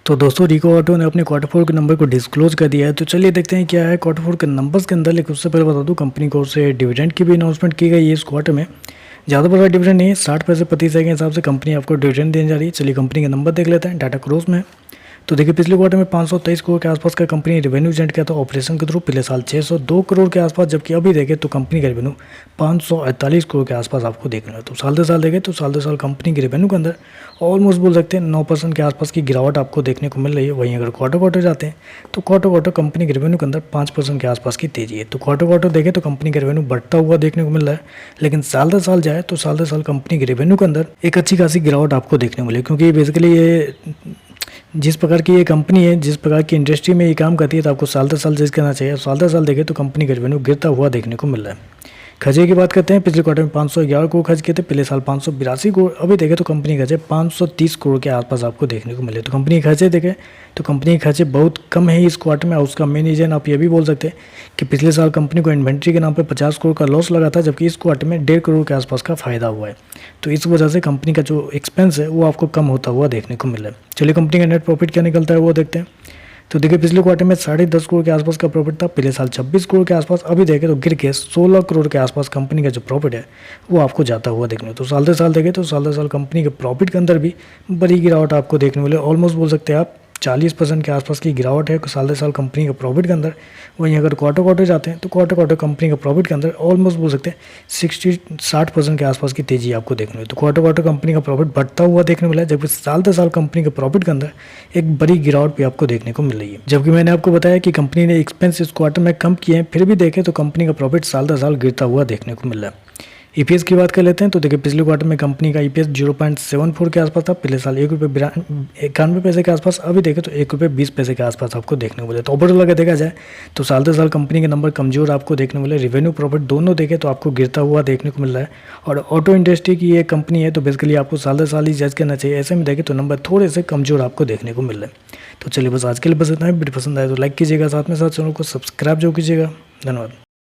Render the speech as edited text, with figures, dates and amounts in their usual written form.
तो दोस्तों रिको ऑटो ने अपने क्वार्टर फोर के नंबर को डिस्क्लोज कर दिया है। तो चलिए देखते हैं क्या है क्वार्टर फोर के नंबर्स के अंदर। लेकिन उससे पहले बता दूं कंपनी को से डिविडेंड की भी अनाउंसमेंट की गई है इस क्वार्टर में। ज़्यादा बड़ा डिविडेंड नहीं है, 60 पैसे प्रति शेयर के हिसाब से कंपनी आपको डिविडेंड देने जा रही है। चलिए कंपनी का नंबर देख लेते हैं। डाटा क्रोज में तो देखिए पिछले क्वार्टर में 523 करोड़ के आसपास का कंपनी रेवेन्यू जनरेट किया था ऑपरेशन के थ्रू। पिछले साल 602 करोड़ के आसपास, जबकि अभी देखें तो कंपनी का रेवेन्यू 548 करोड़ के आसपास आपको देखना है। तो साल दर साल देखें तो साल दर साल कंपनी के रेवेन्यू के अंदर ऑलमोस्ट बोल सकते हैं 9% के आसपास की गिरावट आपको देखने को मिल रही है। वहीं अगर क्वार्टर क्वार्टर जाते हैं तो क्वार्टर क्वार्टर कंपनी के रेवेन्यू के अंदर 5% के आसपास की तेजी है। तो क्वार्टर क्वार्टर देखें तो कंपनी का रेवेन्यू बढ़ता हुआ देखने को मिल रहा है। लेकिन साल दर साल जाए तो साल दर साल कंपनी के रेवेन्यू के अंदर एक अच्छी खासी गिरावट आपको देखने को मिले, क्योंकि बेसिकली ये जिस प्रकार की ये कंपनी है, जिस प्रकार की इंडस्ट्री में ये काम करती है, तो आपको साल दर साल जज करना चाहिए। साल दर साल देखें तो कंपनी का रेवेन्यू गिरता हुआ देखने को मिल रहा है। खर्चे की बात करते हैं, पिछले क्वार्टर में 511 करोड़ खर्च किए थे, पिछले साल 582 करोड़। अभी देखें तो कंपनी के खर्चे 530 करोड़ के आसपास आपको देखने को मिले। तो कंपनी के खर्चे देखें तो कंपनी के खर्चे बहुत कम है इस क्वार्टर में। और उसका मेन रीजन आप ये भी बोल सकते हैं कि पिछले साल कंपनी को इन्वेंट्री के नाम पर 50 करोड़ का लॉस लगा था, जबकि इस क्वार्टर में 1.5 करोड़ के आसपास का फायदा हुआ है। तो इस वजह से कंपनी का जो एक्सपेंस है वो आपको कम होता हुआ देखने को मिला है। चलिए कंपनी का नेट प्रॉफिट क्या निकलता है वो देखते हैं। तो देखिए पिछले क्वार्टर में 10.5 करोड़ के आसपास का प्रॉफिट था, पिछले साल 26 करोड़ के आसपास। अभी देखें तो गिर के 16 करोड़ के आसपास कंपनी का जो प्रॉफिट है वो आपको जाता हुआ देखने। तो साल दर साल देखें तो साल दर साल कंपनी के प्रॉफिट के अंदर भी बड़ी गिरावट आपको देखने मिले। ऑलमोस्ट बोल सकते हैं आप 40% के आसपास की गिरावट है साल दर साल कंपनी का प्रॉफिट के अंदर। वहीं अगर क्वार्टर क्वार्टर जाते हैं तो क्वार्टर क्वार्टर कंपनी का प्रॉफिट के अंदर ऑलमोस्ट बोल सकते हैं 60% के आसपास की तेजी आपको देखने मिली। तो क्वार्टर क्वार्टर कंपनी का प्रॉफिट बढ़ता हुआ देखने मिला है, जबकि साल दर साल कंपनी के प्रॉफिट के अंदर एक बड़ी गिरावट भी आपको देखने को मिल रही है। जबकि मैंने आपको बताया कि कंपनी ने एक्सपेंस इस क्वार्टर में कम किए हैं, फिर भी देखें तो कंपनी का प्रॉफिट साल दर साल गिरता हुआ देखने को मिल रहा है। ईपीएस की बात कर लेते हैं। तो देखिए पिछले क्वार्टर में कंपनी का ईपीएस 0.74 के आसपास था, पिछले साल ₹1.91 के आसपास। अभी देखें तो ₹1.20 के आसपास आपको देखने को मिले। तो ओवरऑल अगर देखा जाए तो साल दर साल कंपनी के नंबर कमजोर आपको देखने को मिले। रेवेन्यू प्रॉफिट दोनों देखें तो आपको गिरता हुआ देखने को मिल रहा है। और ऑटो इंडस्ट्री की ये कंपनी है, तो बेसिकली आपको साल दर साल ही जज करना चाहिए। ऐसे में देखें तो नंबर थोड़े से कमजोर आपको देखने को मिल रहे हैं। तो चलिए बस आज के लिए बस इतना है। वीडियो पसंद आए तो लाइक कीजिएगा, साथ में साथ चैनल को सब्सक्राइब जो कीजिएगा। धन्यवाद।